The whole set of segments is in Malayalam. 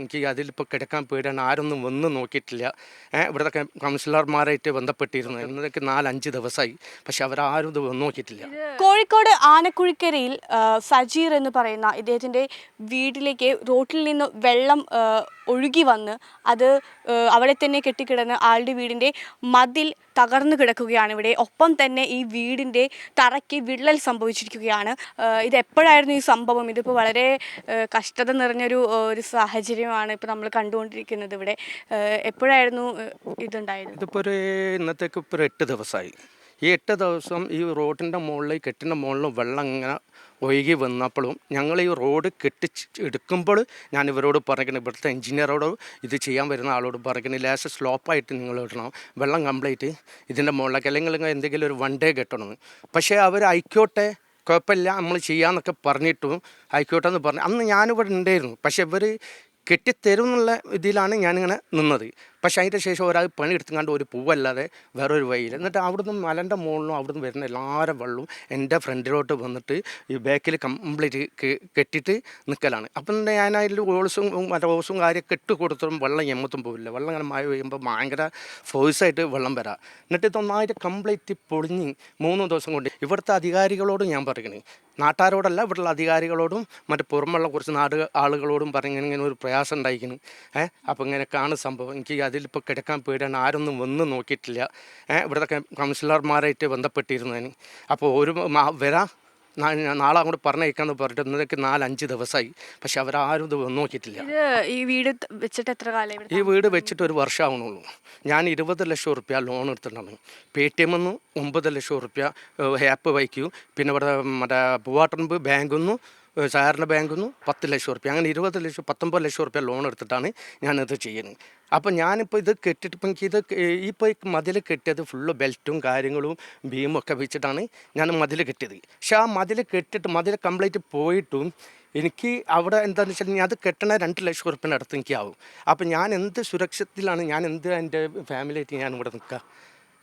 എനിക്ക് അതിലിപ്പോൾ കിടക്കാൻ പേടിയാണ്. ആരൊന്നും വന്ന് നോക്കിയിട്ടില്ല. ഇവിടുത്തെ കൗൺസിലർമാരായിട്ട് ബന്ധപ്പെട്ടിരുന്നു. ഇന്നതൊക്കെ 4-5 ദിവസമായി, പക്ഷെ അവരാരും ഇത് വന്ന് നോക്കിയിട്ടില്ല. കോഴിക്കോട് ആനക്കുഴിക്കരയിൽ സജീർ എന്ന് പറയുന്ന ഇദ്ദേഹത്തിൻ്റെ വീട്ടിലേക്ക് റോട്ടിൽ നിന്ന് വെള്ളം ഒഴുകി വന്ന് അത് അവിടെ തന്നെ കെട്ടിക്കിടന്ന് ആളുടെ വീടിൻ്റെ മതിൽ തകർന്നു കിടക്കുകയാണ് ഇവിടെ. ഒപ്പം തന്നെ ഈ വീടിൻ്റെ തറയ്ക്ക് വിള്ളൽ സംഭവിച്ചിരിക്കുകയാണ്. ഇത് എപ്പോഴായിരുന്നു ഈ സംഭവം? ഇതിപ്പോൾ വളരെ കഷ്ടത നിറഞ്ഞൊരു സാഹചര്യമാണ് ഇപ്പോൾ നമ്മൾ കണ്ടുകൊണ്ടിരിക്കുന്നത് ഇവിടെ. എപ്പോഴായിരുന്നു ഇതുണ്ടായത്? ഇതിപ്പോൾ ഇന്നത്തേക്ക് ഇപ്പോൾ 8 ദിവസമായി. ഈ 8 ദിവസം ഈ റോഡിൻ്റെ മുകളിൽ കെട്ടിൻ്റെ മുകളിൽ വെള്ളം ഇങ്ങനെ ഒഴുകി വന്നപ്പോഴും ഞങ്ങൾ ഈ റോഡ് എടുക്കുമ്പോൾ ഞാൻ ഇവരോട് പറയണം, ഇവിടുത്തെ എഞ്ചിനീയറോട് ഇത് ചെയ്യാൻ വരുന്ന ആളോട് പറയണം, ലേശം സ്ലോപ്പായിട്ട് നിങ്ങൾ ഇടണം, വെള്ളം കംപ്ലീറ്റ് ഇതിൻ്റെ മുകളിലേക്ക്, അല്ലെങ്കിൽ എന്തെങ്കിലും ഒരു 1 ഡേ കെട്ടണമെന്ന്. പക്ഷേ അവർ ആയിക്കോട്ടെ കുഴപ്പമില്ല നമ്മൾ ചെയ്യാമെന്നൊക്കെ പറഞ്ഞിട്ടും ആയിക്കോട്ടെ എന്ന് പറഞ്ഞു. അന്ന് ഞാനിവിടെ ഉണ്ടായിരുന്നു, പക്ഷെ ഇവർ കെട്ടിത്തരും എന്നുള്ള ഇതിലാണ് ഞാനിങ്ങനെ നിന്നത്. പക്ഷേ അതിൻ്റെ ശേഷം ഒരാൾ പണിയെടുത്തുകൊണ്ട് ഒരു പൂവല്ലാതെ വേറൊരു വഴിയിൽ. എന്നിട്ട് അവിടുന്ന് മലൻ്റെ മുകളിലും അവിടുന്ന് വരുന്ന എല്ലാവരും വെള്ളവും എൻ്റെ ഫ്രണ്ടിലോട്ട് വന്നിട്ട് ഈ ബാക്കിൽ കംപ്ലീറ്റ് കെട്ടിയിട്ട് നിൽക്കലാണ്. അപ്പം ഞാൻ അതിൽ ഓസും കാര്യമൊക്കെ ഇട്ട് കൊടുത്തും വെള്ളം എമ്മത്തും പോവില്ല. വെള്ളം ഇങ്ങനെ മഴ പെയ്യുമ്പോൾ ഭയങ്കര ഫോഴ്സായിട്ട് വെള്ളം വരാം. എന്നിട്ട് ഇതൊന്നായിട്ട് കംപ്ലീറ്റ് പൊളിഞ്ഞ് 3 ദിവസം കൊണ്ട് ഇവിടുത്തെ അധികാരികളോട് ഞാൻ പറയണേ, നാട്ടുകാരോടല്ല ഇവിടെയുള്ള അധികാരികളോടും മറ്റു പുറമുള്ള കുറച്ച് ആളുകളോടും ഇങ്ങനെ ഒരു പ്രയാസം ഉണ്ടായിരിക്കുന്നു. അപ്പോൾ ഇങ്ങനെയൊക്കെയാണ് സംഭവം. എനിക്ക് അതിലിപ്പോൾ കിടക്കാൻ പേടിയാണ്. ആരൊന്നും വന്ന് നോക്കിയിട്ടില്ല. ഇവിടുത്തെ കൗൺസിലർമാരായിട്ട് ബന്ധപ്പെട്ടിരുന്നതിന്. അപ്പോൾ നാളെ അങ്ങോട്ട് പറഞ്ഞേക്കാന്ന് പറഞ്ഞിട്ട് ഇന്നതൊക്കെ 4-5 ദിവസമായി, പക്ഷെ അവരാരും ഇത് വന്ന് നോക്കിയിട്ടില്ല. ഈ വീട് വെച്ചിട്ട് എത്ര കാലം? ഈ വീട് വെച്ചിട്ട് 1 വർഷമാവണുള്ളൂ. ഞാൻ 20 ലക്ഷം റുപ്യ ലോൺ എടുത്തിട്ടുണ്ടാണ്. PTM 9 ലക്ഷം റുപ്യ ഹാപ്പ് വയ്ക്കൂ, പിന്നെ ഇവിടെ മറ്റേ പൂവാട്ടൻപ് ബാങ്കിൽ നിന്ന് സഹകരണ ബാങ്കിൽ നിന്ന് 10 ലക്ഷം റുപ്യ, അങ്ങനെ 19 ലക്ഷം റുപ്യ ലോൺ എടുത്തിട്ടാണ് ഞാനിത് ചെയ്യുന്നത്. അപ്പം ഞാനിപ്പോൾ ഇത് കെട്ടിട്ട് ഇപ്പം എനിക്കിത് ഇപ്പോൾ ഈ മതിൽ കെട്ടിയത് ഫുള്ള് ബെൽറ്റും കാര്യങ്ങളും ബീമും ഒക്കെ വെച്ചിട്ടാണ് ഞാൻ മതിൽ കെട്ടിയത്. പക്ഷെ ആ മതിൽ കെട്ടിട്ട് മതിൽ കംപ്ലീറ്റ് പോയിട്ടും എനിക്ക് അവിടെ എന്താണെന്ന് വെച്ചിട്ടുണ്ടെങ്കിൽ അത് കെട്ടണ 2 ലക്ഷം റുപ്യേൻ്റെ അടുത്ത് എനിക്കാവും. അപ്പം ഞാൻ എന്ത് സുരക്ഷിതത്തിലാണ്, ഞാൻ എന്ത് എൻ്റെ ഫാമിലിയായിട്ട് ഞാൻ ഇവിടെ നിൽക്കുക?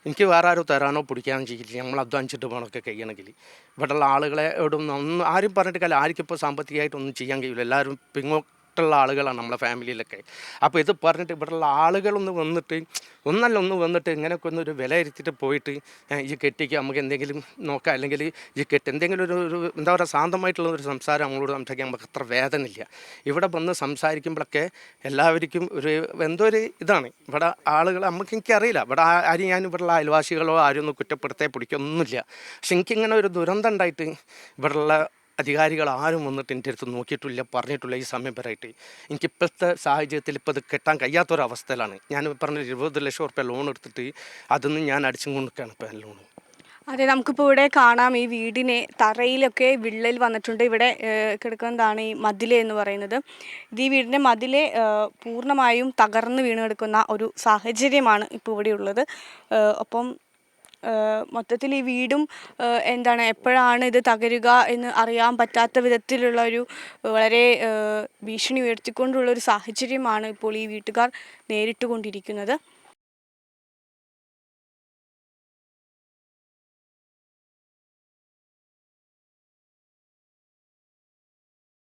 എനിക്ക് വേറെ ആരും തരാനോ പിടിക്കാനോ ചെയ്യില്ല. നമ്മൾ അധ്വാനിച്ചിട്ട് വേണമൊക്കെ കഴിയണമെങ്കിൽ. ഇവിടെയുള്ള ആളുകളോടൊന്നും ആരും പറഞ്ഞിട്ട് കാര്യം, ആർക്കിപ്പോൾ സാമ്പത്തികമായിട്ടൊന്നും ചെയ്യാൻ കഴിയില്ല. എല്ലാവരും പിന്നോട്ടുള്ള ആളുകളാണ് നമ്മളെ ഫാമിലിയിലൊക്കെ. അപ്പോൾ ഇത് പറഞ്ഞിട്ട് ഇവിടെയുള്ള ആളുകളൊന്ന് വന്നിട്ട് ഇങ്ങനെയൊക്കെ ഒന്നൊരു വില ഇരുത്തിയിട്ട് പോയിട്ട് ഈ കെട്ടിക്ക് നമുക്ക് എന്തെങ്കിലും നോക്കാം, അല്ലെങ്കിൽ ഈ എന്തെങ്കിലും ഒരു എന്താ പറയുക ശാന്തമായിട്ടുള്ള ഒരു സംസാരം നമ്മളോട് സംസാരിക്കാൻ നമുക്ക് അത്ര വേദനയില്ല. ഇവിടെ വന്ന് സംസാരിക്കുമ്പോഴൊക്കെ എല്ലാവർക്കും എന്തോ ഒരു ഇതാണ്. ഇവിടെ ആളുകൾ എനിക്കറിയില്ല, ഇവിടെ ആരും ഞാൻ ഇവിടെയുള്ള അയൽവാസികളോ ആരും ഒന്നും പിടിക്കൊന്നുമില്ല. പക്ഷെ എനിക്കിങ്ങനെ ഒരു ദുരന്തം ഉണ്ടായിട്ട് ഇവിടെയുള്ള അധികാരികൾ ആരും വന്നിട്ട് എൻ്റെ അടുത്ത് നോക്കിയിട്ടില്ല, പറഞ്ഞിട്ടില്ല. ഈ സമയം വരായിട്ട് എനിക്കിപ്പോഴത്തെ സാഹചര്യത്തിൽ ഇപ്പോൾ ഇത് കെട്ടാൻ കഴിയാത്തൊരവസ്ഥയിലാണ്. ഞാൻ പറഞ്ഞ 20 ലക്ഷം റുപ്യ ലോൺ എടുത്തിട്ട് അതൊന്നും ഞാൻ അടിച്ചും കൊണ്ടിരിക്കുകയാണ് ഇപ്പോൾ ലോൺ. അതെ, നമുക്കിപ്പോൾ ഇവിടെ കാണാം ഈ വീടിനെ തറയിലൊക്കെ വിള്ളൽ വന്നിട്ടുണ്ട്. ഇവിടെ കിടക്കുന്നതാണ് ഈ മതിൽ എന്ന് പറയുന്നത്. ഇത് ഈ വീടിൻ്റെ മതിൽ പൂർണ്ണമായും തകർന്ന് വീണ് കിടക്കുന്ന ഒരു സാഹചര്യമാണ് ഇപ്പോൾ ഇവിടെയുള്ളത്. ഒപ്പം മൊത്തത്തിൽ ഈ വീടും എപ്പോഴാണ് ഇത് തകരുക എന്ന് അറിയാൻ പറ്റാത്ത വിധത്തിലുള്ള ഒരു വളരെ ഭീഷണി ഉയർത്തിക്കൊണ്ടുള്ളൊരു സാഹചര്യമാണ് ഇപ്പോൾ ഈ വീട്ടുകാർ നേരിട്ടുകൊണ്ടിരിക്കുന്നത്.